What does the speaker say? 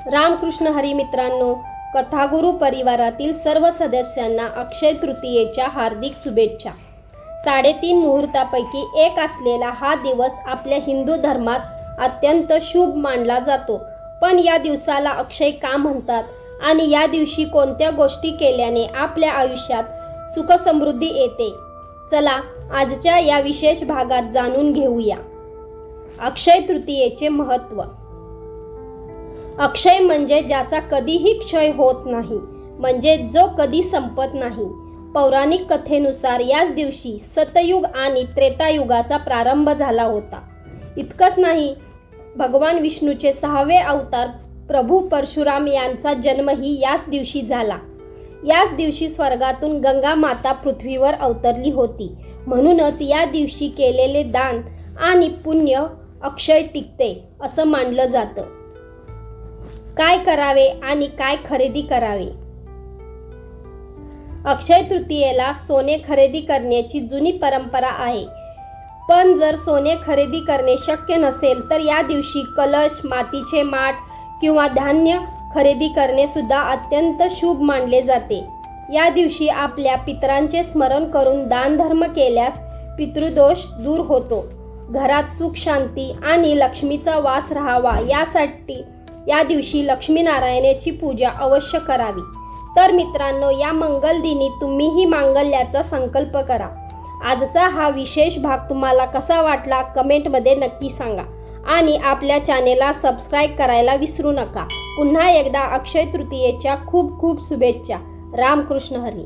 रामकृष्ण हरी मित्रांनो, कथागुरू परिवारातील सर्व सदस्यांना अक्षय तृतीयेच्या हार्दिक शुभेच्छा। 3.5 मुहूर्तापैकी एक असलेला हा दिवस आपल्या हिंदू धर्मात अत्यंत शुभ मानला जातो। पण या दिवसाला अक्षय का म्हणतात आणि या दिवशी कोणत्या गोष्टी केल्याने आपल्या आयुष्यात सुख समृद्धी येते, चला आजच्या या विशेष भागात जाणून घेऊया। अक्षय तृतीयेचे महत्त्व। अक्षय म्हणजे ज्याचा कधीही क्षय होत नाही, म्हणजे जो कधी संपत नाही। पौराणिक कथेनुसार याच दिवशी सतयुग आणि त्रेतायुगाचा प्रारंभ झाला होता। इतकंच नाही, भगवान विष्णूचे 6वे अवतार प्रभू परशुराम यांचा जन्मही याच दिवशी झाला। याच दिवशी स्वर्गातून गंगा माता पृथ्वीवर अवतरली होती। म्हणूनच या दिवशी केलेले दान आणि पुण्य अक्षय टिकते असं मानलं जातं। काय करावे आणि काय खरेदी करावे? अक्षय तृतीयेला सोने खरेदी करण्याची जुनी परंपरा आहे। पण जर सोने खरेदी करणे शक्य नसेल तर या दिवशी कलश, मातीचे माठ किंवा धान्य खरेदी करणे सुद्धा अत्यंत शुभ मानले जाते। या दिवशी आपल्या पितरांचे स्मरण करून दानधर्म केल्यास पितृदोष दूर होतो, घरात सुख शांती आणि लक्ष्मीचा वास राहावा यासाठी या दिवशी लक्ष्मीनारायणाची पूजा अवश्य करावी। तर मित्रांनो, या मंगल दिनी तुम्हीही मांगल्याचा संकल्प करा। आजचा हा विशेष भाग तुम्हाला कसा वाटला कमेंटमध्ये नक्की सांगा आणि आपल्या चॅनेलला सबस्क्राईब करायला विसरू नका। पुन्हा एकदा अक्षय तृतीयेच्या खूप खूप शुभेच्छा। रामकृष्ण हरी।